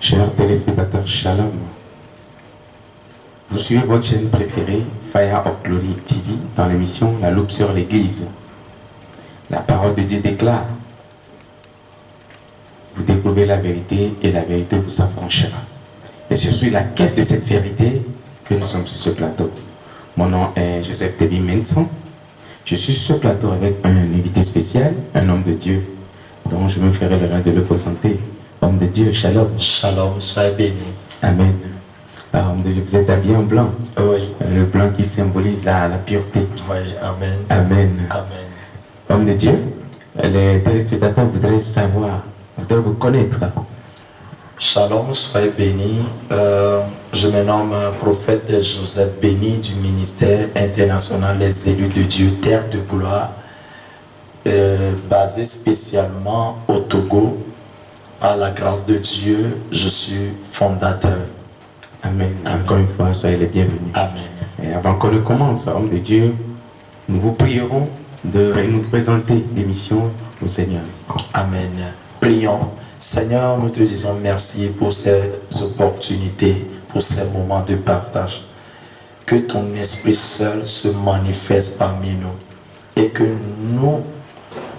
Chers téléspectateurs, shalom. Vous suivez votre chaîne préférée, Fire of Glory TV, dans l'émission La Loupe sur l'Église. La parole de Dieu déclare: vous découvrez la vérité et la vérité vous affranchira. Et c'est sur la quête de cette vérité que nous sommes sur ce plateau. Mon nom est Joseph Tebi Menson. Je suis sur ce plateau avec un invité spécial, un homme de Dieu, dont je me ferai le rêve de le présenter. Homme de Dieu, shalom. Shalom, sois béni. Amen. Homme de Dieu, vous êtes habillé en blanc. Oui. Le blanc qui symbolise la pureté. Oui, amen. Amen. Amen. Homme de Dieu, les téléspectateurs voudraient savoir, voudraient vous connaître. Shalom, sois béni. Je me nomme prophète Joseph Béni du ministère international Les élus de Dieu, terre de gloire, basé spécialement au Togo. Par la grâce de Dieu, je suis fondateur. Amen. Amen. Encore une fois, soyez les bienvenus. Amen. Et avant qu'on ne commence, homme de Dieu, nous vous prierons de nous présenter l'émission au Seigneur. Amen. Prions. Seigneur, nous te disons merci pour ces opportunités, pour ces moments de partage. Que ton Esprit seul se manifeste parmi nous et que nous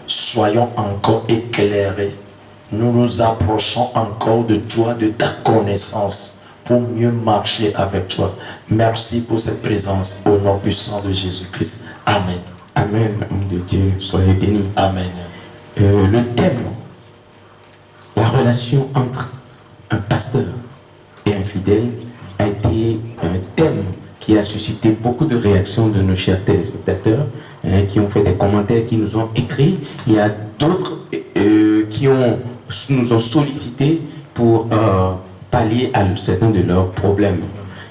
soyons encore éclairés. Nous nous approchons encore de toi, de ta connaissance, pour mieux marcher avec toi. Merci pour cette présence au nom puissant de Jésus-Christ. Amen. Amen, homme de Dieu, soyez bénis. Amen. Le thème, la relation entre un pasteur et un fidèle, a été un thème qui a suscité beaucoup de réactions de nos chers téléspectateurs, qui ont fait des commentaires, qui nous ont écrit. Il y a d'autres qui nous ont sollicité pour pallier à certains de leurs problèmes.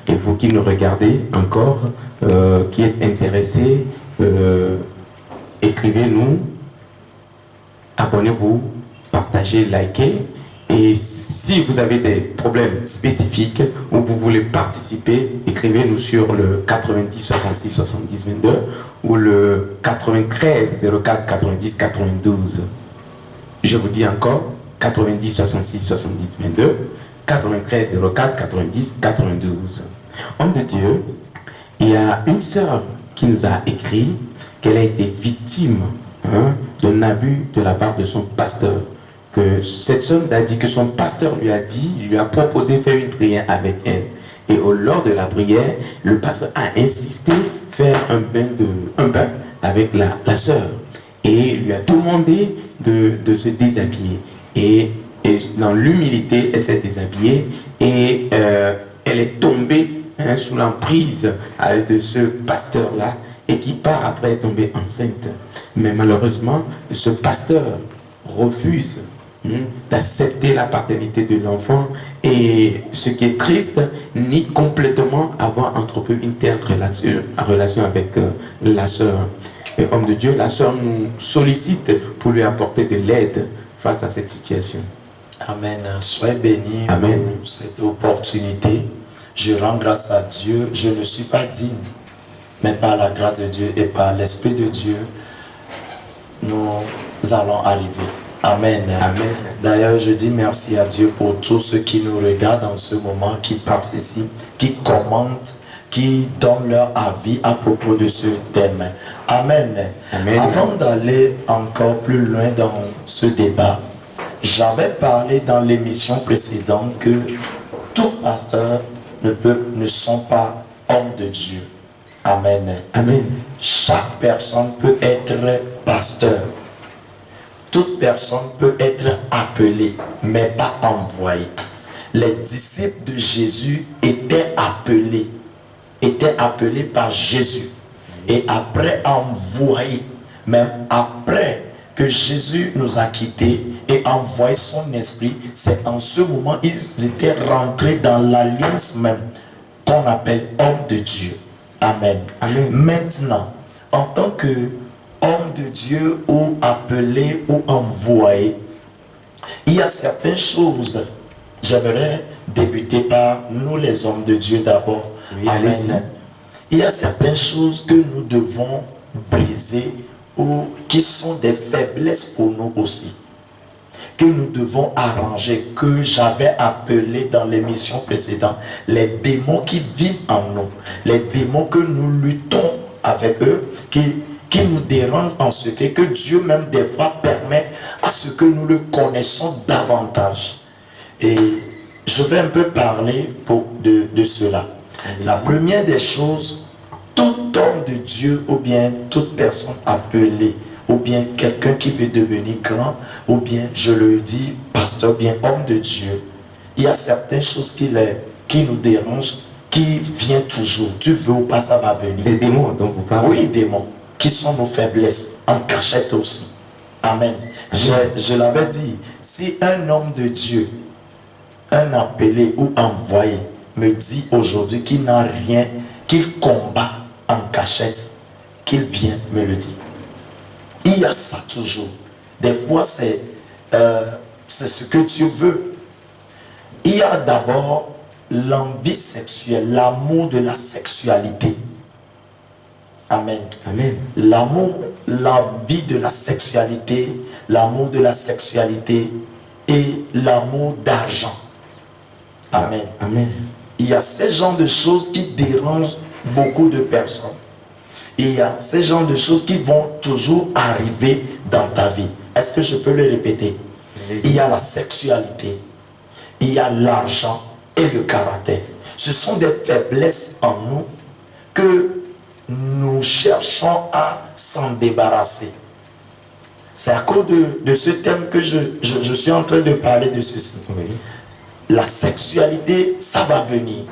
Et vous qui nous regardez encore, qui êtes intéressés, écrivez-nous, abonnez-vous, partagez, likez. Et si vous avez des problèmes spécifiques ou vous voulez participer, écrivez-nous sur le 90 66 70 22 ou le 93 04 90 92. Je vous dis encore 90 66 70 22, 93 04 90 92. Homme de Dieu, il y a une sœur qui nous a écrit qu'elle a été victime d'un abus de la part de son pasteur. Que cette sœur nous a dit que son pasteur lui a proposé de faire une prière avec elle. Et lors de la prière, le pasteur a insisté faire un bain avec la sœur. Et lui a demandé de se déshabiller. Et dans l'humilité, elle s'est déshabillée et elle est tombée sous l'emprise de ce pasteur-là et qui part après tomber enceinte. Mais malheureusement, ce pasteur refuse d'accepter la paternité de l'enfant et ce qui est triste, nie complètement avoir entrepris une telle relation avec la sœur. Et homme de Dieu, la sœur nous sollicite pour lui apporter de l'aide face à cette situation. Amen. Sois béni Amen. pour cette opportunité. Je rends grâce à Dieu. Je ne suis pas digne, mais par la grâce de Dieu et par l'Esprit de Dieu, nous allons arriver. Amen. Amen. D'ailleurs, je dis merci à Dieu pour tous ceux qui nous regardent en ce moment, qui participent, qui commentent, qui donnent leur avis à propos de ce thème. Amen. Amen. Avant d'aller encore plus loin dans ce débat, j'avais parlé dans l'émission précédente que tout pasteur ne sont pas hommes de Dieu. Amen. Amen. Chaque personne peut être pasteur. Toute personne peut être appelée, mais pas envoyée. Les disciples de Jésus étaient appelés par Jésus. Et après envoyés, même après que Jésus nous a quittés et envoyé son esprit, c'est en ce moment ils étaient rentrés dans l'alliance même qu'on appelle homme de Dieu. Amen. Amen. Maintenant, en tant que homme de Dieu ou appelé ou envoyé, il y a certaines choses. J'aimerais débuter par nous les hommes de Dieu d'abord. Oui, Amen. Il y a certaines choses que nous devons brisées ou qui sont des faiblesses pour nous aussi, que nous devons arranger, que j'avais appelé dans l'émission précédente, les démons qui vivent en nous, les démons que nous luttons avec eux, qui nous dérangent en secret, que Dieu même des fois permet à ce que nous le connaissons davantage. Et je vais un peu parler de cela. La première des choses, tout homme de Dieu ou bien toute personne appelée, ou bien quelqu'un qui veut devenir grand, ou bien, je le dis, pasteur, bien homme de Dieu, il y a certaines choses qui nous dérangent, qui viennent toujours. Tu veux ou pas, ça va venir. Les démons dont vous parlez. Oui, démons, qui sont nos faiblesses, en cachette aussi. Amen. Je l'avais dit, si un homme de Dieu, un appelé ou envoyé, me dit aujourd'hui qu'il n'a rien, qu'il combat en cachette, qu'il vient me le dire. Il y a ça toujours. Des fois, c'est ce que Dieu veut. Il y a d'abord l'envie sexuelle, l'amour de la sexualité. Amen. Amen. L'amour, l'envie de la sexualité, l'amour de la sexualité et l'amour d'argent. Amen. Amen. Il y a ces genres de choses qui dérangent beaucoup de personnes. Et il y a ces genres de choses qui vont toujours arriver dans ta vie. Est-ce que je peux le répéter? Il y a la sexualité, il y a l'argent et le caractère. Ce sont des faiblesses en nous que nous cherchons à s'en débarrasser. C'est à cause de ce thème que je suis en train de parler de ceci. Oui. La sexualité, ça va venir.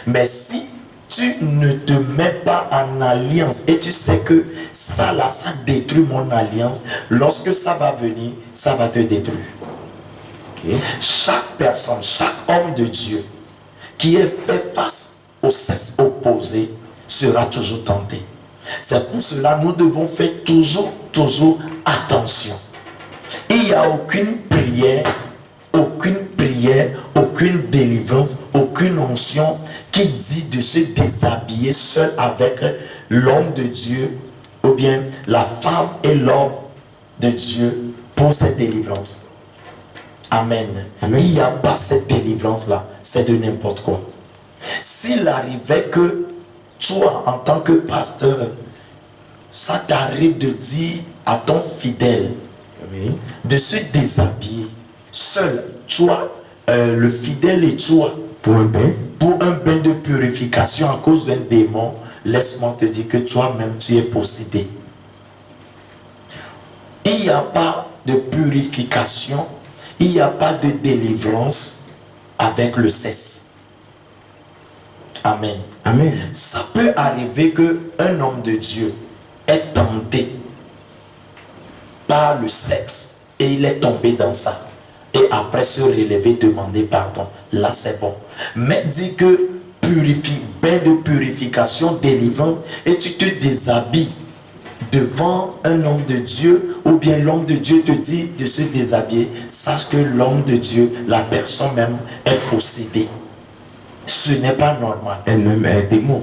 Mais si tu ne te mets pas en alliance et tu sais que ça là, ça détruit mon alliance, lorsque ça va venir, ça va te détruire. Okay. Chaque personne, chaque homme de Dieu qui est fait face au sexe opposé sera toujours tenté. C'est pour cela que nous devons faire toujours attention. Il n'y a aucune prière, aucune délivrance, aucune onction qui dit de se déshabiller seul avec l'homme de Dieu ou bien la femme et l'homme de Dieu pour cette délivrance. Amen. Amen. Il n'y a pas cette délivrance-là, c'est de n'importe quoi. S'il arrivait que toi, en tant que pasteur, ça t'arrive de dire à ton fidèle Oui. de se déshabiller seul, toi, le fidèle et toi, Pour un bain. pour un bain de purification à cause d'un démon, laisse-moi te dire que toi-même tu es possédé. Il n'y a pas de purification, il n'y a pas de délivrance avec le sexe. Amen. Amen. Ça peut arriver qu'un homme de Dieu est tenté par le sexe et il est tombé dans ça. Et après se relever, demander pardon. Là, c'est bon. Mais dis que bain de purification, délivrance, et tu te déshabilles devant un homme de Dieu, ou bien l'homme de Dieu te dit de se déshabiller, sache que l'homme de Dieu, la personne même, est possédée. Ce n'est pas normal. Elle-même est démon.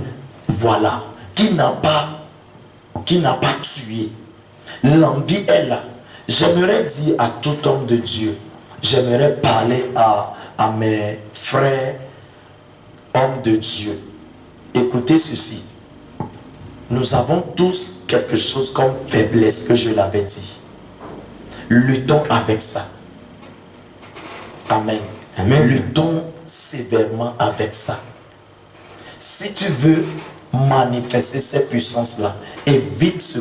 Voilà. Qui n'a pas tué. L'envie est là. J'aimerais dire à tout homme de Dieu, j'aimerais parler à mes frères hommes de Dieu. Écoutez ceci. Nous avons tous quelque chose comme faiblesse, que je l'avais dit. Luttons avec ça. Amen. Amen. Luttons sévèrement avec ça. Si tu veux manifester ces puissances-là, évite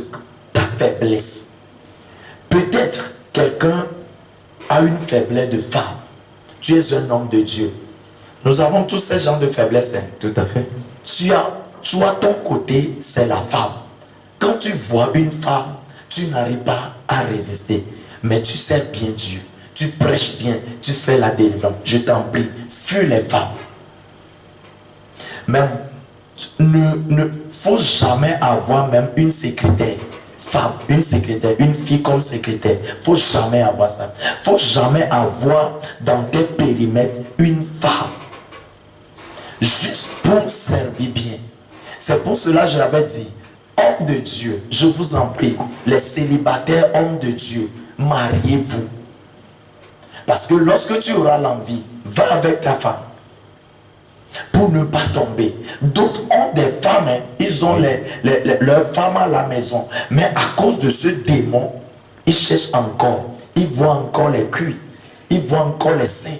ta faiblesse. Peut-être quelqu'un a une faiblesse de femme. Tu es un homme de Dieu. Nous avons tous ces genres de faiblesses. Hein. Tout à fait. Tu as ton côté, c'est la femme. Quand tu vois une femme, tu n'arrives pas à résister. Mais tu sais bien Dieu. Tu prêches bien, tu fais la délivrance. Je t'en prie, fuis les femmes. Même, ne faut jamais avoir même une secrétaire. Femme, une secrétaire, une fille comme secrétaire. Faut jamais avoir ça. Faut jamais avoir dans tes périmètres une femme. Juste pour servir bien. C'est pour cela que je l'avais dit. hommes de Dieu, je vous en prie, les célibataires hommes de Dieu, mariez-vous. Parce que lorsque tu auras l'envie, va avec ta femme pour ne pas tomber. D'autres ont des femmes, hein, ils ont leurs femmes à la maison. Mais à cause de ce démon, ils cherchent encore. Ils voient encore les cuits. Ils voient encore les seins.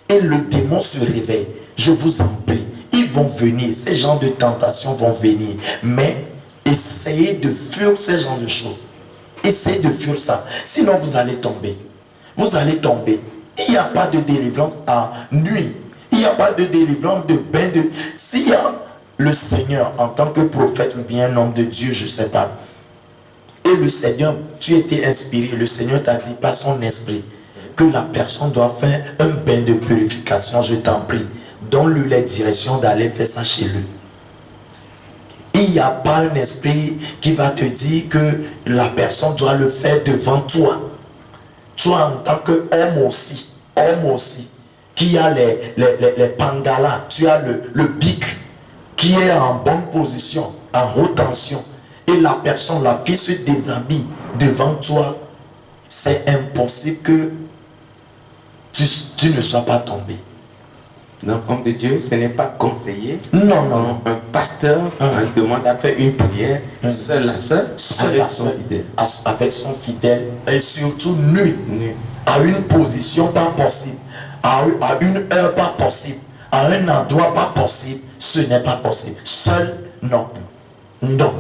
Et le démon se réveille. Je vous en prie. Ils vont venir. Ces genres de tentations vont venir. Mais essayez de fuir ces genres de choses. Essayez de fuir ça. Sinon, vous allez tomber. Vous allez tomber. Il n'y a pas de délivrance à nuit. Il n'y a pas de délivrance de bain de... S'il y a le Seigneur en tant que prophète ou bien un homme de Dieu, je ne sais pas. Et le Seigneur, tu étais inspiré. Le Seigneur t'a dit par son esprit que la personne doit faire un bain de purification. Je t'en prie. Donne-lui les directions d'aller faire ça chez lui. Il n'y a pas un esprit qui va te dire que la personne doit le faire devant toi. Toi en tant qu'homme aussi, qui a les pangalas, tu as le bic qui est en bonne position, en haute tension, et la personne, la fille se déshabille devant toi, c'est impossible que tu ne sois pas tombé. Donc, homme de Dieu, ce n'est pas conseillé. Non. Un pasteur demande à faire une prière seul à seul, avec son fidèle. Avec son fidèle, et surtout nu, à une position pas possible, à une heure pas possible, à un endroit pas possible. Ce n'est pas possible. Seul, non. Non.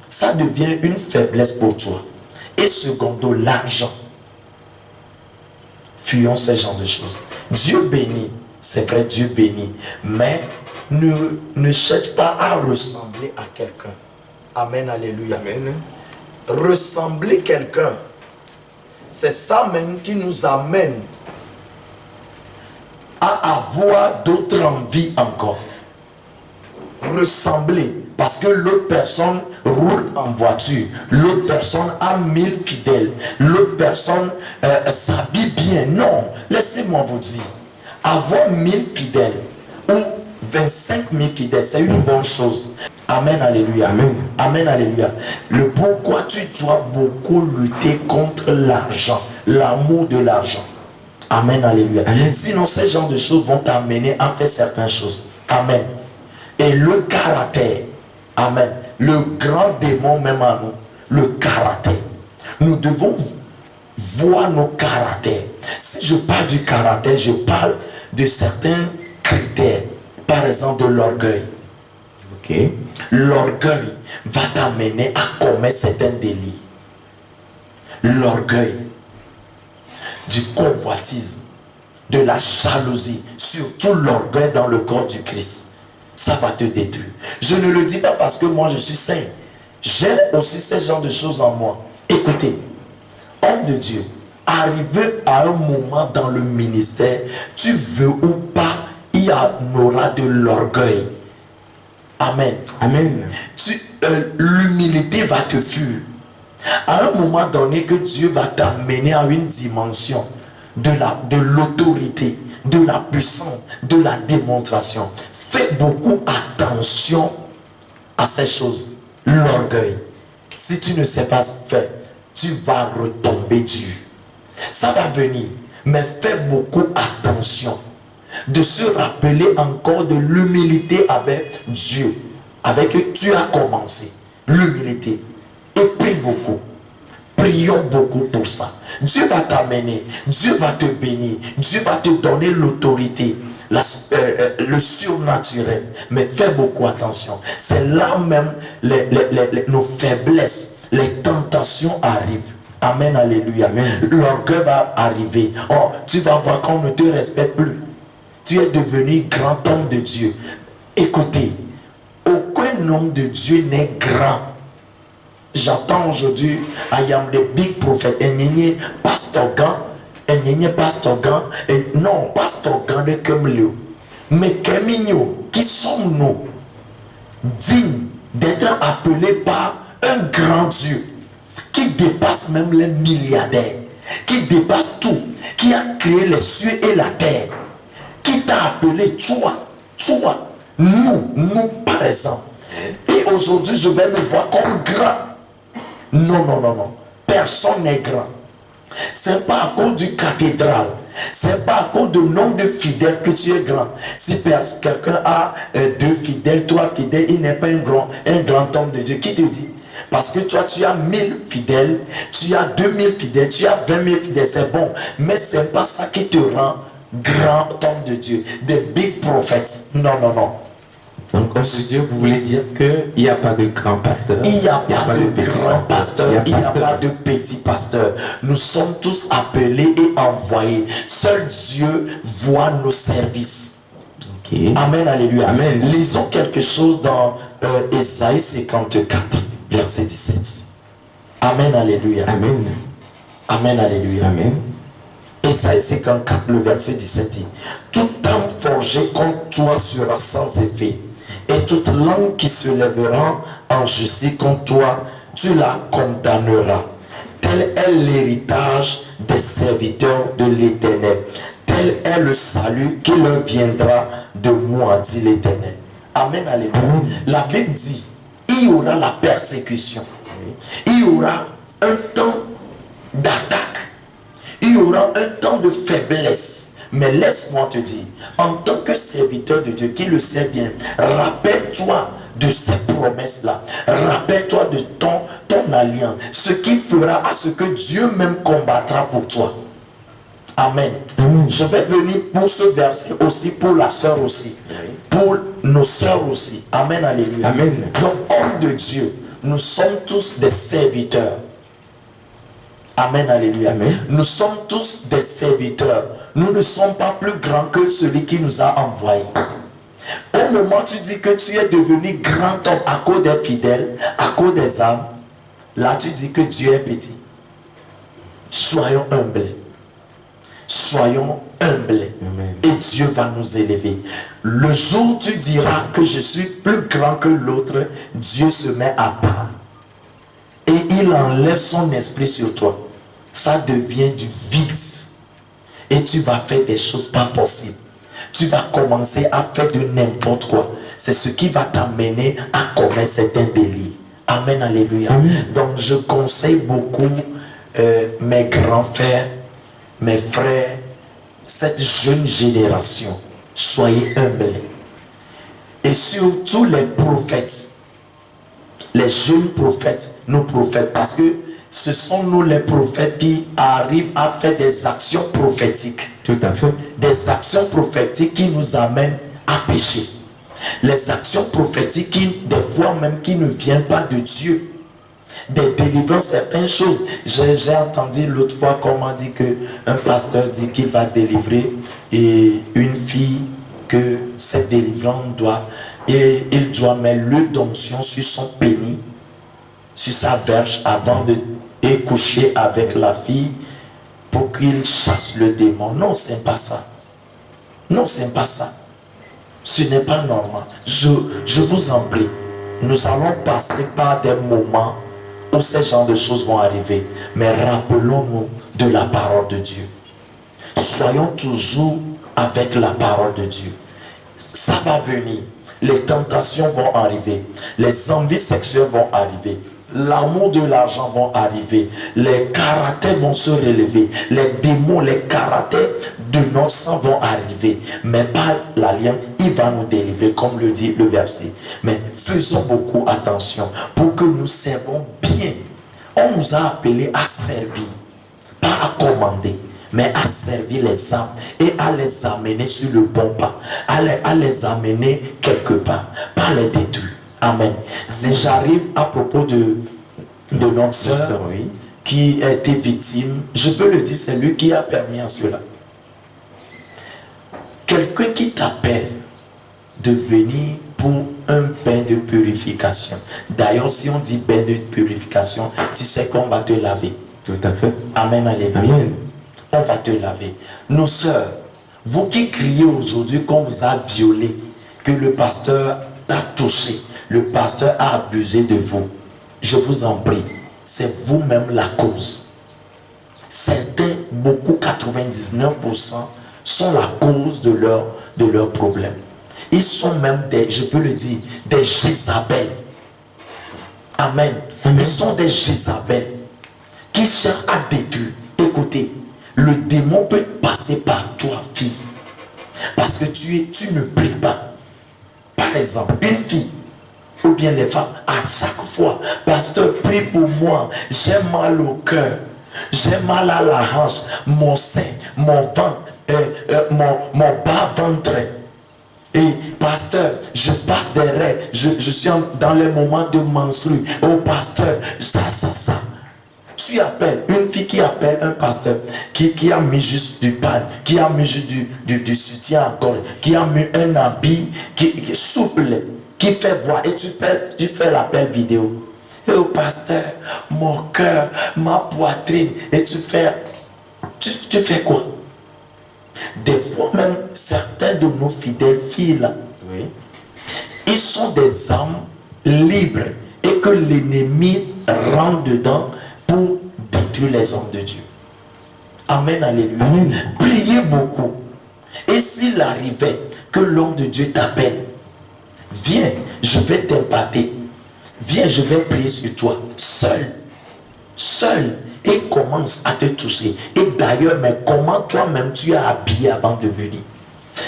Ça devient une faiblesse pour toi. Et secondo, l'argent. Fuyons ce genre de choses. Dieu bénit. C'est vrai, Dieu bénit. Mais ne cherche pas à ressembler à quelqu'un. Amen, alléluia. Amen. Ressembler quelqu'un, c'est ça même qui nous amène à avoir d'autres envies encore. Ressembler. Parce que l'autre personne roule en voiture. L'autre personne a 1000 fidèles. L'autre personne s'habille bien. Non, laissez-moi vous dire. Avoir 1000 fidèles ou 25 000 fidèles, c'est une bonne chose. Amen, alléluia. Amen. Amen, alléluia. Le pourquoi tu dois beaucoup lutter contre l'argent, l'amour de l'argent. Amen, alléluia. Amen. Sinon, ces genres de choses vont t'amener à faire certaines choses. Amen. Et le caractère, amen. Le grand démon même à nous, le caractère. Nous devons voir nos caractères. Si je parle du caractère, je parle de certains critères. Par exemple, de l'orgueil. Ok. L'orgueil va t'amener à commettre certains délits. L'orgueil, du convoitisme, de la jalousie, surtout l'orgueil dans le corps du Christ. Ça va te détruire. Je ne le dis pas parce que moi je suis saint. J'ai aussi ce genre de choses en moi. Écoutez, homme de Dieu, arrivé à un moment dans le ministère, tu veux ou pas, il y aura de l'orgueil. Amen. Amen. L'humilité va te fuir. À un moment donné que Dieu va t'amener à une dimension de l'autorité, de la puissance, de la démonstration. Fais beaucoup attention à ces choses. L'orgueil. Si tu ne sais pas faire, tu vas retomber dessus. Ça va venir. Mais fais beaucoup attention. De se rappeler encore de l'humilité avec Dieu. Avec que tu as commencé. L'humilité. Et prie beaucoup. Prions beaucoup pour ça. Dieu va t'amener. Dieu va te bénir. Dieu va te donner l'autorité. Le surnaturel. Mais fais beaucoup attention. C'est là même nos faiblesses, les tentations arrivent. Amen, alléluia. L'orgueil va arriver. Oh, tu vas voir qu'on ne te respecte plus. Tu es devenu grand homme de Dieu. Écoutez, aucun homme de Dieu n'est grand. J'attends aujourd'hui, I am the big prophet. Et pasteur Gan. Pasteur Gan. Non, pasteur Gan de Kemlio. Mais Kemigno, qui sommes-nous dignes d'être appelés par un grand Dieu qui dépasse même les milliardaires, qui dépasse tout, qui a créé les cieux et la terre, qui t'a appelé toi, nous par exemple. Et aujourd'hui je vais me voir comme grand. Non, non, non, non. Personne n'est grand. C'est pas à cause du cathédral. C'est pas à cause du nombre de fidèles que tu es grand. Si quelqu'un a 2 fidèles, 3 fidèles, il n'est pas un grand homme de Dieu. Qui te dit? Parce que toi, tu as 1000 fidèles, tu as 2000 fidèles, tu as 20 000 fidèles, c'est bon. Mais c'est pas ça qui te rend grand homme de Dieu. Des big prophets. Non, non, non. Donc, homme de Dieu, vous voulez dire qu'il n'y a pas de grand pasteur. Il n'y a pas de grand pasteur, il n'y a pas de petit pasteur. Nous sommes tous appelés et envoyés. Seul Dieu voit nos services. Okay. Amen, alléluia. Amen. Lisons quelque chose dans Ésaïe 54, verset 17. Amen, alléluia. Amen. Amen, alléluia. Amen. Ésaïe 54, le verset 17 dit: toute âme forgée contre toi sera sans effet, et toute langue qui se lèvera en justice contre toi, tu la condamneras. Tel est l'héritage des serviteurs de l'Éternel. Tel est le salut qui leur viendra de moi, dit l'Éternel. Amen, alléluia. La Bible dit, il y aura la persécution. Il y aura un temps d'attaque. Il y aura un temps de faiblesse. Mais laisse-moi te dire, en tant que serviteur de Dieu qui le sait bien, rappelle-toi de ces promesses-là. Rappelle-toi de ton alliance. Ce qui fera à ce que Dieu même combattra pour toi. Amen. Je vais venir pour ce verset aussi, pour la sœur aussi. Pour nos sœurs aussi. Amen, alléluia. Amen. Donc, homme de Dieu, nous sommes tous des serviteurs. Amen, alléluia. Amen. Nous sommes tous des serviteurs. Nous ne sommes pas plus grands que celui qui nous a envoyés. Au moment où tu dis que tu es devenu grand homme à cause des fidèles, à cause des âmes, là tu dis que Dieu est petit. Soyons humbles. Soyons humbles. Amen. Et Dieu va nous élever. Le jour où tu diras que je suis plus grand que l'autre, Dieu se met à part. Et il enlève son esprit sur toi. Ça devient du vide. Et tu vas faire des choses pas possibles. Tu vas commencer à faire de n'importe quoi. C'est ce qui va t'amener à commettre certains délits. Amen, alléluia. Amen. Donc je conseille beaucoup mes grands frères, mes frères, cette jeune génération. Soyez humbles. Et surtout les prophètes. Les jeunes prophètes, nos prophètes, parce que ce sont nous les prophètes qui arrivent à faire des actions prophétiques. Tout à fait. Des actions prophétiques qui nous amènent à pécher. Les actions prophétiques qui, des fois même, qui ne viennent pas de Dieu. Des délivrances, certaines choses. J'ai entendu l'autre fois comment dit qu'un pasteur dit qu'il va délivrer et une fille, que cette délivrance doit, et il doit mettre l'huile d'onction sur son pénis, sur sa verge avant de coucher avec la fille pour qu'il chasse le démon. Non, c'est pas ça. Non, c'est pas ça. Ce n'est pas normal. Je vous en prie. Nous allons passer par des moments où ces genres de choses vont arriver. Mais rappelons-nous de la parole de Dieu. Soyons toujours avec la parole de Dieu. Ça va venir. Les tentations vont arriver. Les envies sexuelles vont arriver. L'amour de l'argent vont arriver. Les caractères vont se relever. Les démons, les caractères de notre sang vont arriver. Mais par l'alliance, il va nous délivrer, comme le dit le verset. Mais faisons beaucoup attention pour que nous servons bien. On nous a appelés à servir, pas à commander, mais à servir les âmes et à les amener sur le bon pas, à les amener quelque part, pas les détruire. Amen. Si j'arrive à propos de notre soeur Oui. qui a été victime, je peux le dire, c'est lui qui a permis à cela. Quelqu'un qui t'appelle de venir pour un bain de purification. D'ailleurs, si on dit bain de purification, tu sais qu'on va te laver. Tout à fait. Amen, alléluia. Amen. On va te laver. Nos sœurs, vous qui criez aujourd'hui qu'on vous a violé, que le pasteur t'a touché, le pasteur a abusé de vous, je vous en prie, c'est vous-même la cause. Certains, beaucoup, 99% sont la cause de leurs problèmes. Ils sont même des, je peux le dire, des Jézabel. Amen. Amen. Ils sont des Jézabel qui cherchent à détruire. Écoutez, le démon peut passer par toi, fille, parce que tu ne pries pas. Par exemple, une fille, ou bien les femmes, à chaque fois, pasteur, prie pour moi, j'ai mal au cœur, j'ai mal à la hanche, mon sein, mon ventre, mon bas-ventre. Et pasteur, je passe des règles, je suis dans les moments de menstru. Oh pasteur, ça. Tu appelles une fille qui appelle un pasteur qui a mis juste du pan, qui a mis juste du soutien à gorge, qui a mis un habit qui est souple, qui fait voir, et tu fais l'appel vidéo. Et au pasteur, mon cœur, ma poitrine, et tu fais quoi? Des fois même, certains de nos fidèles filles là, Oui. ils sont des âmes libres et que l'ennemi rentre dedans pour détruire les hommes de Dieu. Amen, alléluia. Amen. Priez beaucoup. Et s'il arrivait que l'homme de Dieu t'appelle, viens, je vais t'imparter. Viens, je vais prier sur toi, seul, et commence à te toucher. Et d'ailleurs, mais comment toi-même tu es habillé avant de venir?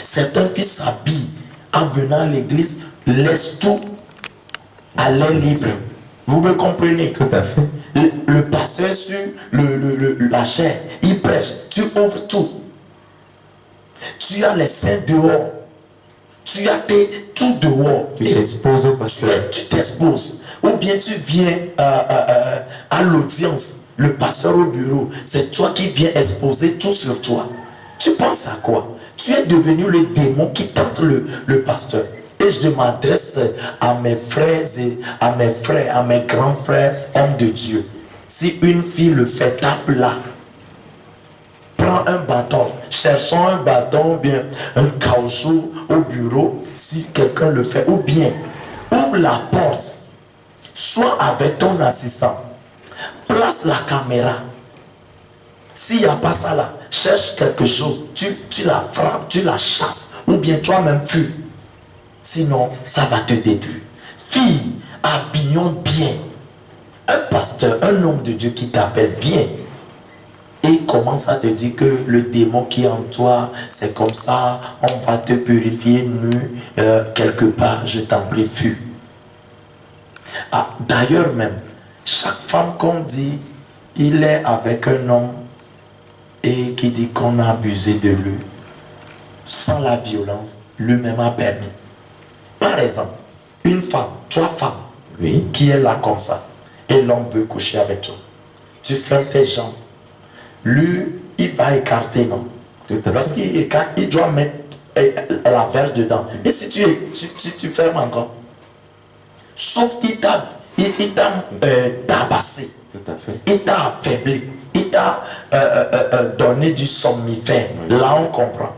Certaines filles s'habillent en venant à l'église, laissent tout à l'air libre. Vous me comprenez? Tout à fait. Le pasteur sur la chair, il prêche, tu ouvres tout. Tu as les seins dehors. Tu as tout dehors. Tu t'exposes au pasteur. Tu t'exposes. Ou bien tu viens à l'audience, le pasteur au bureau, c'est toi qui viens exposer tout sur toi. Tu penses à quoi? Tu es devenu le démon qui tente le pasteur. Et je m'adresse à mes frères et à mes frères, à mes grands frères, hommes de Dieu. Si une fille le fait, tape là. Prends un bâton, cherchons un bâton ou bien un caoutchouc au bureau, si quelqu'un le fait, ou bien ouvre la porte, soit avec ton assistant, place la caméra. S'il n'y a pas ça là, cherche quelque chose, tu la frappes, tu la chasses, ou bien toi-même fuis. Sinon, ça va te détruire. Fille, habillons bien. Un pasteur, un homme de Dieu qui t'appelle, viens. Et il commence à te dire que le démon qui est en toi, c'est comme ça, on va te purifier nu quelque part, je t'en prie, fuis. Ah, d'ailleurs même, chaque femme qu'on dit, il est avec un homme et qui dit qu'on a abusé de lui, sans la violence, lui-même a permis. Par exemple, une femme, toi femme, Oui. qui est là comme ça, et l'homme veut coucher avec toi. Tu fermes tes jambes. Lui, il va écarter, non? Tout à fait. Lorsqu'il écarte, il doit mettre la verge dedans. Et si tu fermes encore, sauf qu'il t'a tabassé, Tout à fait. il t'a affaibli, il t'a donné du somnifère. Oui. Là, on comprend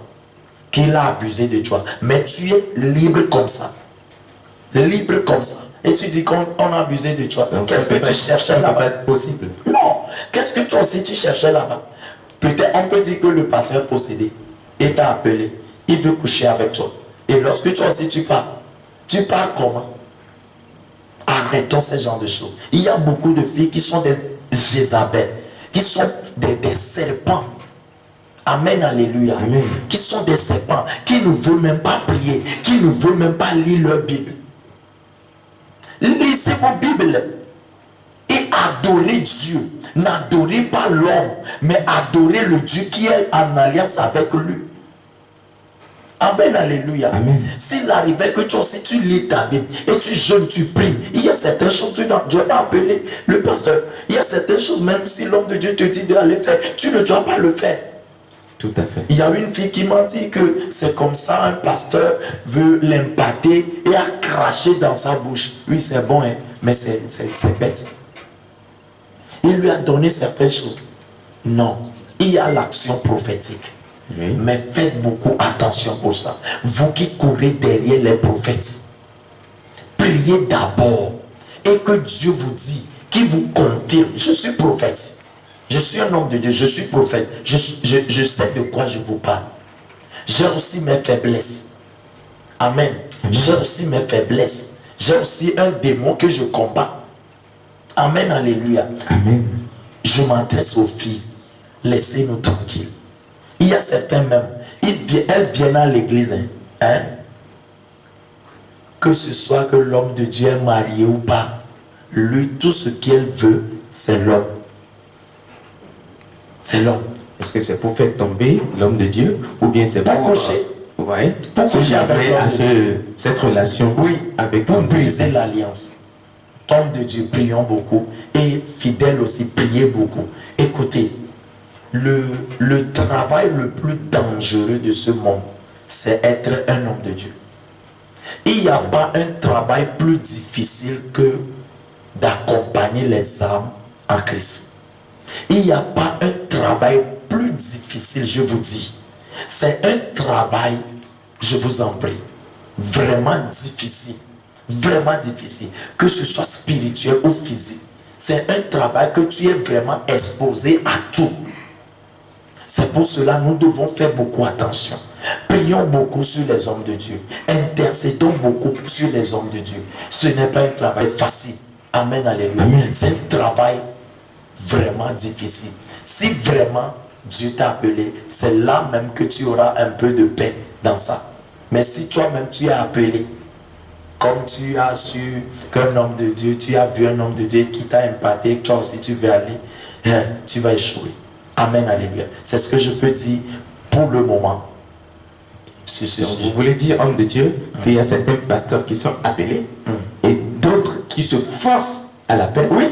qu'il a abusé de toi. Mais tu es libre comme ça. Libre comme ça. Et tu dis qu'on a abusé de toi. Donc, Qu'est-ce que tu cherchais ça là-bas? peut pas être possible. Non. Qu'est-ce que toi aussi tu cherchais là-bas? Peut-être on peut dire que le pasteur possédé et t'a appelé. Il veut coucher avec toi. Et lorsque toi aussi tu pars comment? Arrêtons ce genre de choses. Il y a beaucoup de filles qui sont des Jézabel, qui sont des serpents. Amen, alléluia. Amen. Qui sont des serpents, qui ne veulent même pas prier, qui ne veulent même pas lire leur Bible. Lisez vos Bibles et adorez Dieu. N'adorez pas l'homme, mais adorez le Dieu qui est en alliance avec lui. Amen, alléluia. Amen. S'il arrivait que toi aussi tu lis ta Bible et tu jeûnes, tu pries, il y a certaines choses, tu dois pas appeler le pasteur. Il y a certaines choses, même si l'homme de Dieu te dit d'aller faire, tu ne dois pas le faire. Tout à fait. Il y a une fille qui m'a dit que c'est comme ça, un pasteur veut l'empâter et a craché dans sa bouche. Oui, c'est bon, hein, mais c'est bête. Il lui a donné certaines choses. Non, il y a l'action prophétique. Oui. Mais faites beaucoup attention pour ça. Vous qui courez derrière les prophètes, priez d'abord et que Dieu vous dit, qui vous confirme, je suis prophète. Je suis un homme de Dieu, je suis prophète. Je sais de quoi je vous parle. J'ai aussi mes faiblesses. Amen. J'ai aussi mes faiblesses. J'ai aussi un démon que je combats. Amen, alléluia. Amen. Je m'adresse aux filles. Laissez-nous tranquilles. Il y a certains même, elles viennent à l'église. Hein? Que ce soit que l'homme de Dieu est marié ou pas, lui, tout ce qu'elle veut, c'est l'homme. C'est l'homme. Est-ce que c'est pour faire tomber l'homme de Dieu ou bien c'est pour coucher? Vous voyez? Pour coucher avec l'homme de Dieu. Cette relation Oui, avec pour l'homme de briser Dieu. l'alliance. Homme de Dieu, prions beaucoup. Et fidèles aussi, priez beaucoup. Écoutez, le travail le plus dangereux de ce monde, c'est être un homme de Dieu. Il n'y a pas un travail plus difficile que d'accompagner les âmes en Christ. Il n'y a pas un travail plus difficile, je vous dis. C'est un travail, je vous en prie, vraiment difficile. Vraiment difficile. Que ce soit spirituel ou physique. C'est un travail que tu es vraiment exposé à tout. C'est pour cela que nous devons faire beaucoup attention. Prions beaucoup sur les hommes de Dieu. Intercédons beaucoup sur les hommes de Dieu. Ce n'est pas un travail facile. Amen, alléluia. C'est un travail vraiment difficile. Si vraiment Dieu t'a appelé, c'est là même que tu auras un peu de paix dans ça. Mais si toi-même tu es appelé, comme tu as su qu'un homme de Dieu, tu as vu un homme de Dieu qui t'a impacté, toi aussi tu veux aller, tu vas échouer. Amen, alléluia. C'est ce que je peux dire pour le moment. Vous voulez dire, homme de Dieu, qu'il y a certains pasteurs qui sont appelés et d'autres qui se forcent à l'appel? Oui,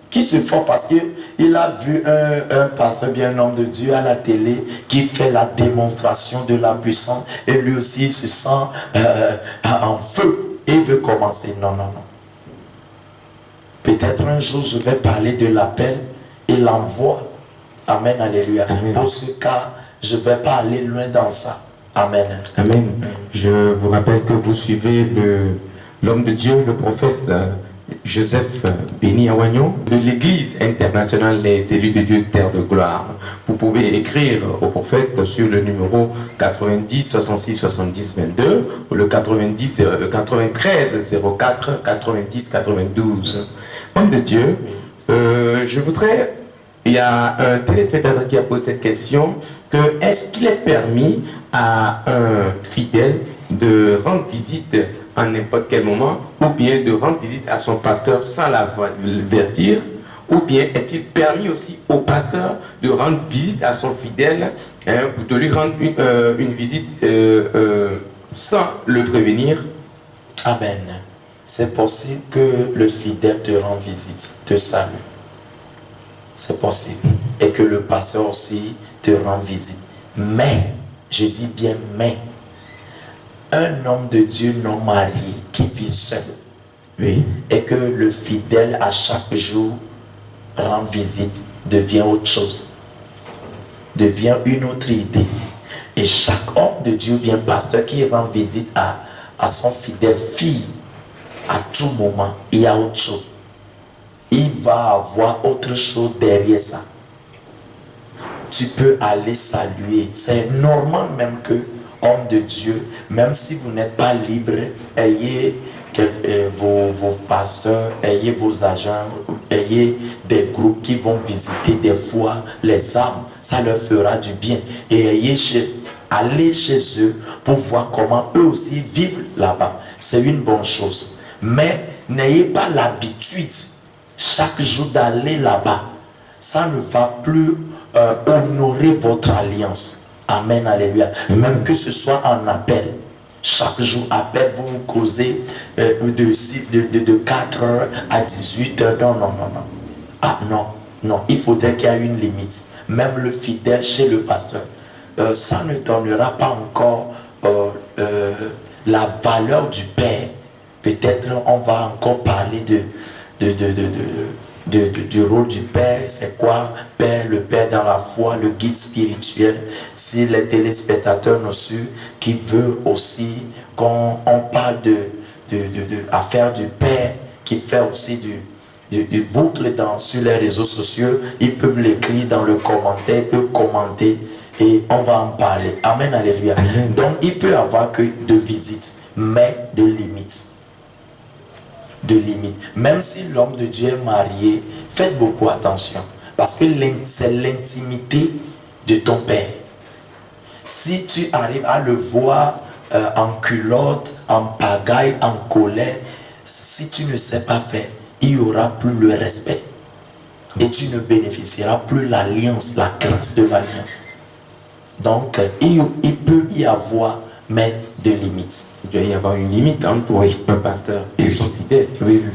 qui se forcent parce qu'il a vu un pasteur, bien un homme de Dieu à la télé qui fait la démonstration de la puissance et lui aussi il se sent en feu et il veut commencer. Non, non, non. Peut-être un jour je vais parler de l'appel et l'envoi. Amen, alléluia. Amen. Pour ce cas, je ne vais pas aller loin dans ça. Amen. Amen. Je vous rappelle que vous suivez l'homme de Dieu, le prophète Joseph Béni Awagnon de l'Église internationale Les Élus de Dieu Terre de Gloire. Vous pouvez écrire au prophète sur le numéro 90 66 70 22 ou le 90 93 04 90 92. Homme de Dieu, je voudrais... Il y a un téléspectateur qui a posé cette question, que est-ce qu'il est permis à un fidèle de rendre visite à n'importe quel moment, ou bien de rendre visite à son pasteur sans l'avertir, ou bien est-il permis aussi au pasteur de rendre visite à son fidèle, de lui rendre une visite sans le prévenir? Amen. C'est possible que le fidèle te rende visite, te salue. C'est possible. Et que le pasteur aussi te rend visite. Mais, je dis bien mais, un homme de Dieu non marié qui vit seul, oui, et que le fidèle à chaque jour rend visite, devient autre chose. Devient une autre idée. Et chaque homme de Dieu, bien pasteur, qui rend visite à son fidèle fille, à tout moment, il y a autre chose. Il va avoir autre chose derrière ça. Tu peux aller saluer. C'est normal même que, homme de Dieu, même si vous n'êtes pas libre, ayez vos pasteurs, ayez vos agents, ayez des groupes qui vont visiter des fois les âmes. Ça leur fera du bien. Et allez chez eux pour voir comment eux aussi vivent là-bas. C'est une bonne chose. Mais n'ayez pas l'habitude chaque jour d'aller là-bas. Ça ne va plus honorer votre alliance. Amen, alléluia. Même que ce soit en appel. Chaque jour, appel, vous causez de 4 heures à 18 heures. Non, non, non, non. Ah non, non. Il faudrait qu'il y ait une limite. Même le fidèle chez le pasteur. Ça ne donnera pas encore la valeur du Père. Peut-être on va encore parler du rôle du Père. C'est quoi Père, le Père dans la foi, le guide spirituel. Si les téléspectateurs nous suivent, qui veut aussi qu'on parle affaire du Père, qui fait aussi du boucle sur les réseaux sociaux, ils peuvent l'écrire dans le commentaire, ils peuvent commenter et on va en parler. Amen, alléluia. Donc il peut y avoir que de visites, mais de limites. de limites. Même si l'homme de Dieu est marié, faites beaucoup attention. Parce que c'est l'intimité de ton père. Si tu arrives à le voir en culotte, en pagaille, en colère, si tu ne sais pas faire, il n'y aura plus le respect. Et tu ne bénéficieras plus l'alliance, la grâce de l'alliance. Donc, il peut y avoir, mais des limites. Il doit y avoir une limite entre un pasteur et son fidèle.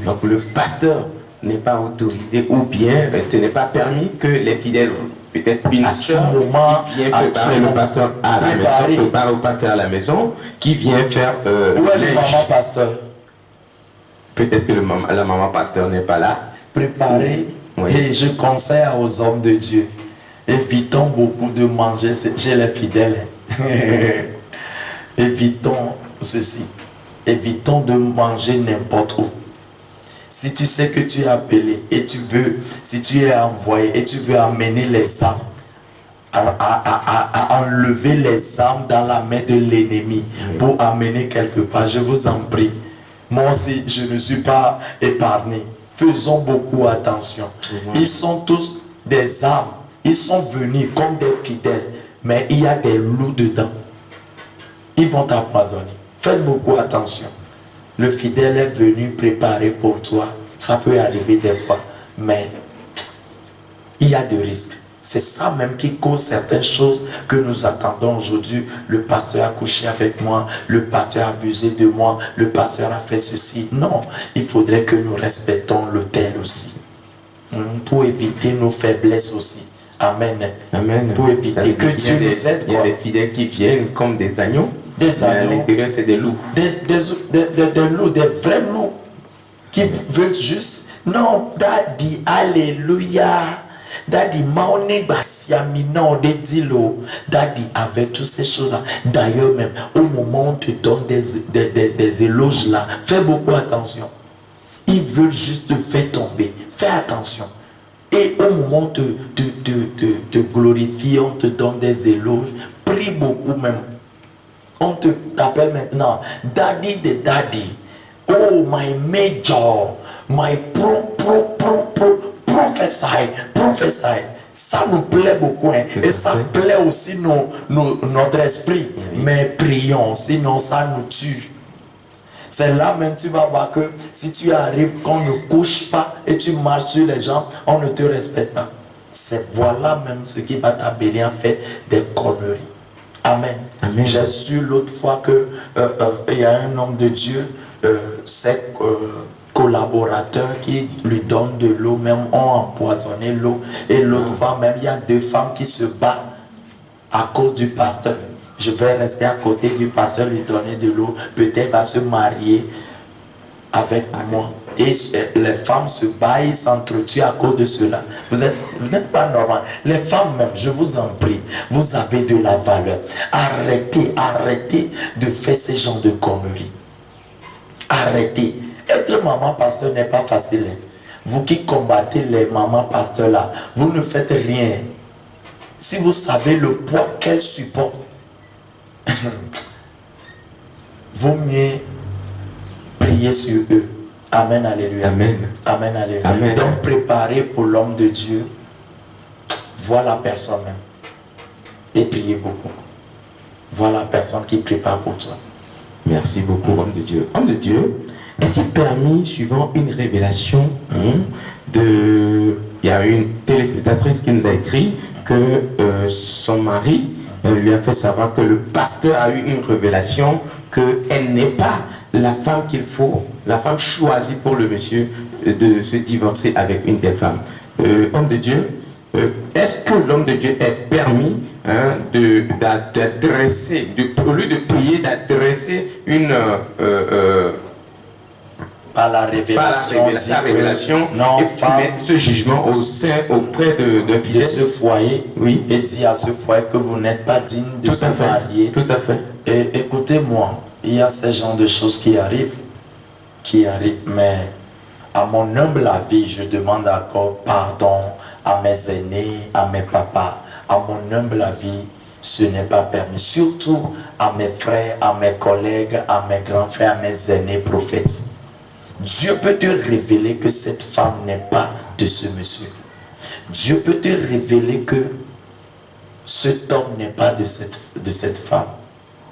Donc, le pasteur n'est pas autorisé, ou bien ce n'est pas permis que les fidèles, peut-être une soeur qui vient préparer le pasteur à la maison, prépare le pasteur à la maison, qui vient faire où est le maman pasteur? Peut-être que la maman pasteur n'est pas là. Préparer. Oui. Et je conseille aux hommes de Dieu, évitons beaucoup de manger chez les fidèles. Évitons ceci. Évitons de manger n'importe où. Si tu sais que tu es appelé et tu veux, si tu es envoyé et tu veux amener les âmes, à enlever les âmes dans la main de l'ennemi pour amener quelque part, je vous en prie. Moi aussi, je ne suis pas épargné. Faisons beaucoup attention. Ils sont tous des âmes. Ils sont venus comme des fidèles. Mais il y a des loups dedans. Ils vont t'empoisonner. Faites beaucoup attention. Le fidèle est venu préparer pour toi. Ça peut arriver des fois. Mais il y a des risques. C'est ça même qui cause certaines choses que nous attendons aujourd'hui. Le pasteur a couché avec moi, le pasteur a abusé de moi, le pasteur a fait ceci. Non, il faudrait que nous respectons l'autel aussi. Pour éviter nos faiblesses aussi. Amen. Amen. Pour éviter que Dieu nous aide. Il y a des fidèles qui viennent comme des agneaux. Des agneaux. À l'intérieur, c'est des loups. Des loups, des vrais loups. Qui veulent juste... Non, Daddy, alléluia. Daddy, Maone Basiamina, de Dilo. Daddy, avec toutes ces choses-là. D'ailleurs, même, au moment où on te donne des éloges là, fais beaucoup attention. Ils veulent juste te faire tomber. Fais attention. Et au moment où te glorifie, on te donne des éloges. Prie beaucoup même. On t'appelle maintenant Daddy de Daddy. Oh, my major. My prophesy. Ça nous plaît beaucoup. Hein? Et ça plaît aussi notre esprit. Mais prions, sinon ça nous tue. C'est là même tu vas voir que si tu arrives qu'on ne couche pas et tu marches sur les gens, on ne te respecte pas. C'est voilà même ce qui va t'amener à faire des conneries. Amen. Amen. J'ai su l'autre fois que il y a un homme de Dieu, ses collaborateurs qui lui donnent de l'eau, même ont empoisonné l'eau. Et l'autre fois même, il y a 2 femmes qui se battent à cause du pasteur. Je vais rester à côté du pasteur, lui donner de l'eau. Peut-être va se marier avec moi. Et les femmes se battent, ils s'entretuent à cause de cela. Vous n'êtes pas normal. Les femmes même, je vous en prie, vous avez de la valeur. Arrêtez de faire ce genre de conneries. Arrêtez. Être maman pasteur n'est pas facile. Vous qui combattez les mamans pasteurs là, vous ne faites rien. Si vous savez le poids qu'elles supportent, vaut mieux prier sur eux. Amen, alléluia. Amen. Amen, alléluia. Amen. Donc préparez pour l'homme de Dieu. Vois la personne même. Et priez beaucoup. Vois la personne qui prépare pour toi. Merci beaucoup, homme de Dieu. Homme de Dieu, est-il permis, suivant une révélation il y a une téléspectatrice qui nous a écrit que son mari lui a fait savoir que le pasteur a eu une révélation qu'elle n'est pas la femme qu'il faut, la femme choisie pour le monsieur de se divorcer avec une telle femme. Homme de Dieu, est-ce que l'homme de Dieu est permis d'adresser, au lieu de prier, d'adresser une... par la révélation, non, et mettre ce jugement auprès d'un fidèle de ce foyer, oui. Et dire à ce foyer que vous n'êtes pas digne de se marier. Tout à fait. Et écoutez-moi, il y a ce genre de choses qui arrivent, mais à mon humble avis, je demande encore pardon à mes aînés, à mes papas. À mon humble avis, ce n'est pas permis. Surtout à mes frères, à mes collègues, à mes grands frères, à mes aînés prophètes. Dieu peut te révéler que cette femme n'est pas de ce monsieur. Dieu peut te révéler que cet homme n'est pas de cette femme,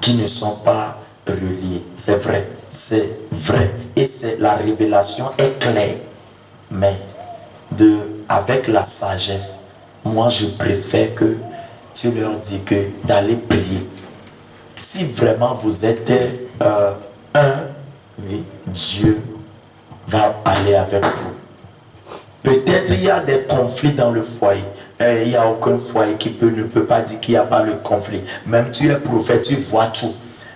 qui ne sont pas reliés. C'est vrai, c'est vrai. Et la révélation est claire. Mais avec la sagesse, moi je préfère que tu leur dis que d'aller prier. Si vraiment vous êtes oui, Dieu va aller avec vous. Peut-être il y a des conflits dans le foyer. Il n'y a aucun foyer qui ne peut pas dire qu'il n'y a pas le conflit. Même tu es prophète, tu vois tout.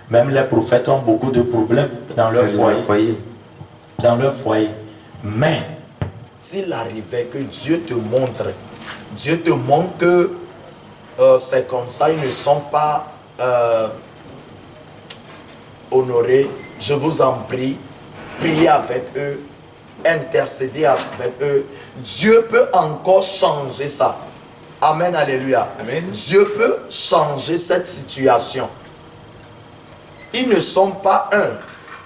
Même les prophètes ont beaucoup de problèmes dans leur foyer. Dans leur foyer. Mais s'il arrivait que Dieu te montre que c'est comme ça, ils ne sont pas honorés, je vous en prie, priez avec eux, intercéder avec eux. Dieu peut encore changer ça. Amen, alléluia. Amen. Dieu peut changer cette situation. Ils ne sont pas un,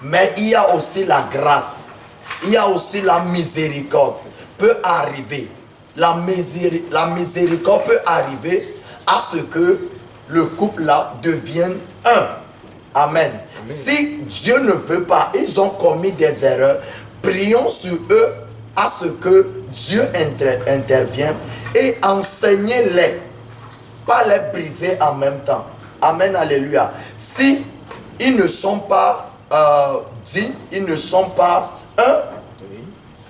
mais il y a aussi la grâce. Il y a aussi la miséricorde peut arriver. La miséricorde peut arriver à ce que le couple là devienne un. Amen. Amen. Si Dieu ne veut pas, ils ont commis des erreurs, prions sur eux à ce que Dieu intervienne et enseignez-les, pas les briser en même temps. Amen, alléluia. Si ils ne sont pas dignes, ils ne sont pas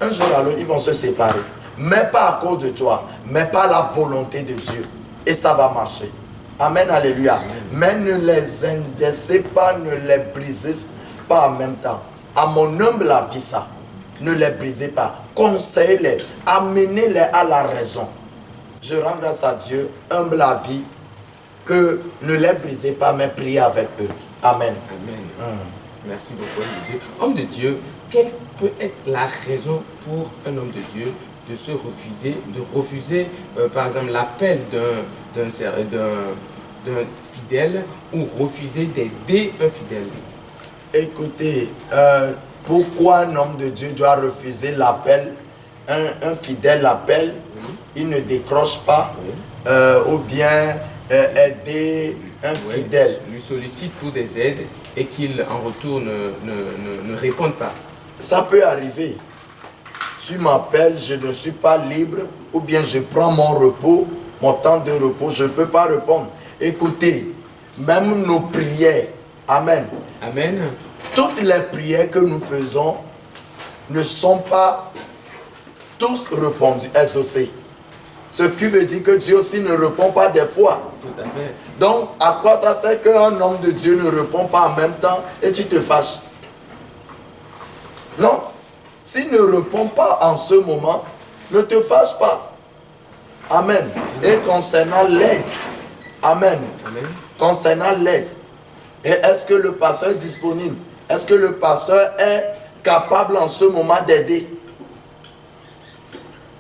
un jour à l'autre, ils vont se séparer. Mais pas à cause de toi, mais par la volonté de Dieu. Et ça va marcher. Amen, alléluia. Amen. Mais ne les indexez pas, ne les brisez pas en même temps. À mon humble avis, ça. Ne les brisez pas. Conseillez-les. Amenez-les à la raison. Je rends grâce à Dieu, humble avis, que ne les brisez pas, mais priez avec eux. Amen. Amen. Merci beaucoup, homme de Dieu. Homme de Dieu, quelle peut être la raison pour un homme de Dieu de refuser par exemple l'appel d'un fidèle ou refuser d'aider un fidèle? Écoutez, pourquoi un homme de Dieu doit refuser l'appel? Un fidèle l'appelle, il ne décroche pas, ou bien aider un fidèle. Lui sollicite pour des aides et qu'il en retour ne réponde pas. Ça peut arriver. Tu m'appelles, je ne suis pas libre, ou bien je prends mon repos, mon temps de repos, je ne peux pas répondre. Écoutez, même nos prières, amen. Amen. Toutes les prières que nous faisons ne sont pas tous répondues, exaucées. Ce qui veut dire que Dieu aussi ne répond pas des fois. Tout à fait. Donc, à quoi ça sert qu'un homme de Dieu ne répond pas en même temps et tu te fâches? Non. S'il ne répond pas en ce moment, ne te fâche pas. Amen. Et concernant l'aide, amen. Amen. Concernant l'aide, et est-ce que le pasteur est disponible? Est-ce que le pasteur est capable en ce moment d'aider?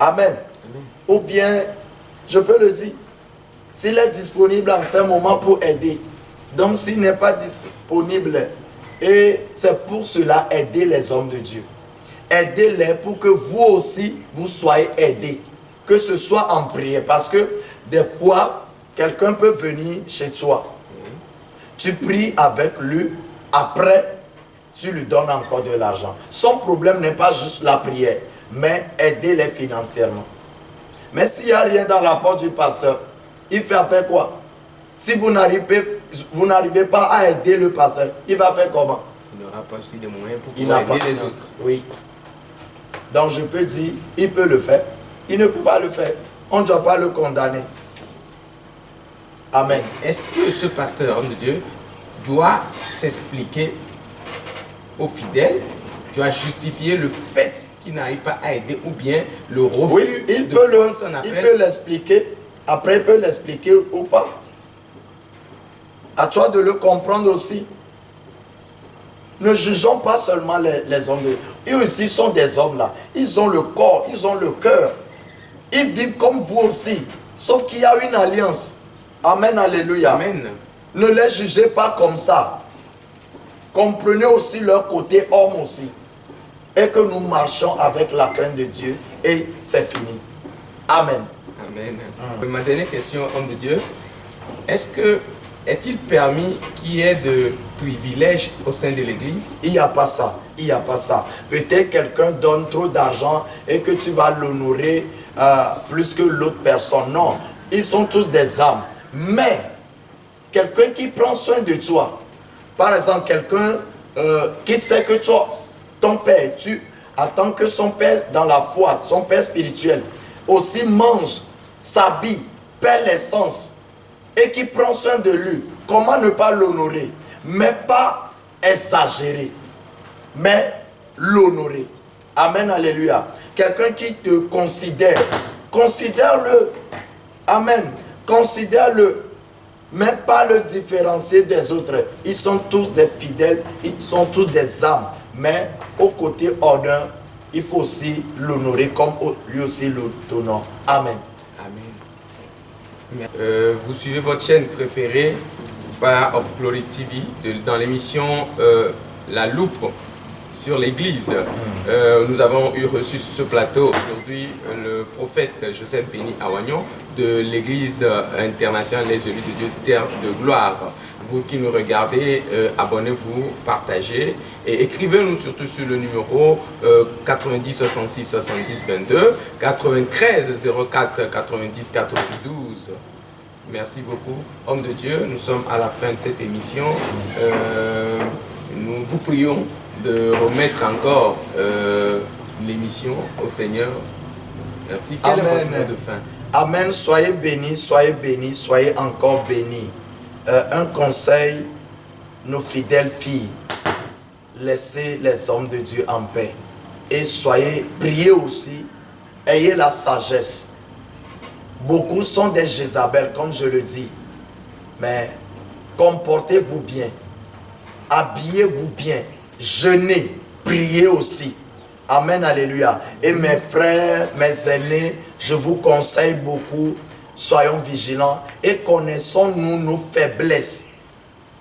Amen. Amen. Ou bien, je peux le dire, s'il est disponible en ce moment pour aider, donc s'il n'est pas disponible, et c'est pour cela aider les hommes de Dieu. Aidez-les pour que vous aussi, vous soyez aidés. Que ce soit en prière. Parce que des fois, quelqu'un peut venir chez toi. Tu pries avec lui. Après, tu lui donnes encore de l'argent. Son problème n'est pas juste la prière, mais aidez-les financièrement. Mais s'il n'y a rien dans la porte du pasteur, il fait faire quoi? Si vous n'arrivez pas à aider le pasteur, il va faire comment? Il n'aura pas aussi des moyens pour pouvoir aider les autres. Oui. Donc je peux dire, il peut le faire, il ne peut pas le faire. On ne doit pas le condamner. Amen. Est-ce que ce pasteur, homme de Dieu, doit s'expliquer aux fidèles, doit justifier le fait qu'il n'arrive pas à aider ou bien le refus? Oui, il peut l'expliquer. Après, il peut l'expliquer ou pas. À toi de le comprendre aussi. Ne jugeons pas seulement les hommes. Eux aussi sont des hommes là. Ils ont le corps, ils ont le cœur. Ils vivent comme vous aussi. Sauf qu'il y a une alliance. Amen, alléluia. Amen. Ne les jugez pas comme ça. Comprenez aussi leur côté homme aussi. et que nous marchions avec la crainte de Dieu et c'est fini. Amen. Amen. Ma dernière question, homme de Dieu, est-il permis qu'il y ait de privilèges au sein de l'église? Il n'y a pas ça, il n'y a pas ça. Peut-être quelqu'un donne trop d'argent et que tu vas l'honorer plus que l'autre personne. Non, ils sont tous des âmes. Mais, quelqu'un qui prend soin de toi, par exemple, quelqu'un qui sait que toi, ton père, tu attends que son père dans la foi, son père spirituel, aussi mange, s'habille, perd l'essence, et qui prend soin de lui, comment ne pas l'honorer? Mais pas exagérer, mais l'honorer. Amen, alléluia. Quelqu'un qui te considère, considère-le. Amen. Considère-le, mais pas le différencier des autres. Ils sont tous des fidèles, ils sont tous des âmes. Mais au côté honneur, il faut aussi l'honorer comme lui aussi l'honore. Amen. Amen. Vous suivez votre chaîne préférée, Fire of Glory TV, dans l'émission La Loupe sur l'église. Nous avons reçu sur ce plateau aujourd'hui le prophète Joseph Béni Awagnon de l'église internationale Les Élus de Dieu Terre de Gloire. Vous qui nous regardez, abonnez-vous, partagez et écrivez-nous surtout sur le numéro 90 66 70 22 93 04 90 92. Merci beaucoup, homme de Dieu. Nous sommes à la fin de cette émission. Nous vous prions de remettre encore l'émission au Seigneur. Merci. Quel est votre mot de fin? Amen. Soyez bénis, soyez encore bénis. Un conseil, nos fidèles filles, laissez les hommes de Dieu en paix. Et priez aussi, ayez la sagesse. Beaucoup sont des Jézabel, comme je le dis. Mais comportez-vous bien, habillez-vous bien, jeûnez, priez aussi. Amen, alléluia. Et mes frères, mes aînés, je vous conseille beaucoup, soyons vigilants et connaissons-nous nos faiblesses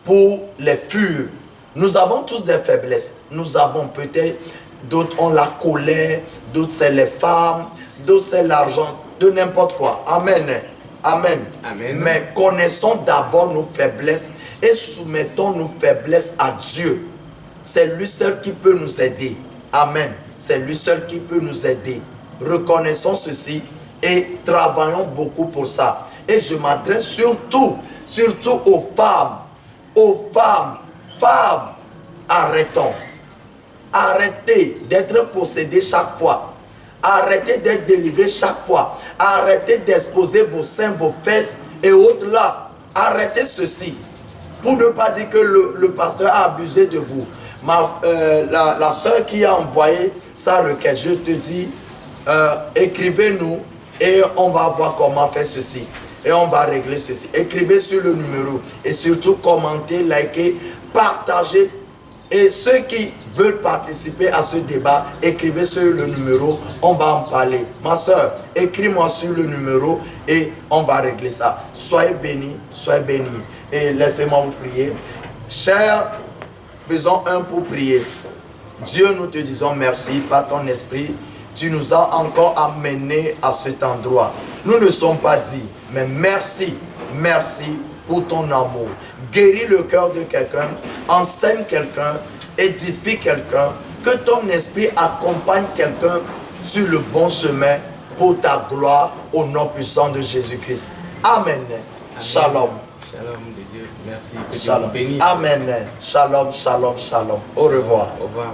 pour les fuir. Nous avons tous des faiblesses. Nous avons peut-être, d'autres ont la colère, d'autres c'est les femmes, d'autres c'est l'argent, de n'importe quoi. Amen. Amen. Amen. Mais connaissons d'abord nos faiblesses et soumettons nos faiblesses à Dieu. C'est lui seul qui peut nous aider. Amen. C'est lui seul qui peut nous aider. Reconnaissons ceci et travaillons beaucoup pour ça. Et je m'adresse surtout aux femmes. Aux femmes. Femmes, arrêtons. Arrêtez d'être possédées chaque fois. Arrêtez d'être délivrés chaque fois. Arrêtez d'exposer vos seins, vos fesses et autres là. Arrêtez ceci. Pour ne pas dire que le pasteur a abusé de vous. La soeur qui a envoyé sa requête, je te dis, écrivez-nous et on va voir comment faire ceci. Et on va régler ceci. Écrivez sur le numéro et surtout commentez, likez, partagez. Et ceux qui veulent participer à ce débat, écrivez sur le numéro, on va en parler. Ma soeur, écris-moi sur le numéro et on va régler ça. Soyez bénis, soyez bénis. Et laissez-moi vous prier. Chers, faisons un pour prier. Dieu, nous te disons merci par ton esprit. Tu nous as encore amenés à cet endroit. Nous ne sommes pas dit, mais merci, merci pour ton amour. Guéris le cœur de quelqu'un, enseigne quelqu'un, édifie quelqu'un, que ton esprit accompagne quelqu'un sur le bon chemin pour ta gloire au nom puissant de Jésus-Christ. Amen. Amen. Shalom. Shalom de Dieu. Merci. Que Shalom. Dieu vous bénisse. Amen. Shalom, shalom, shalom. Au revoir. Au revoir.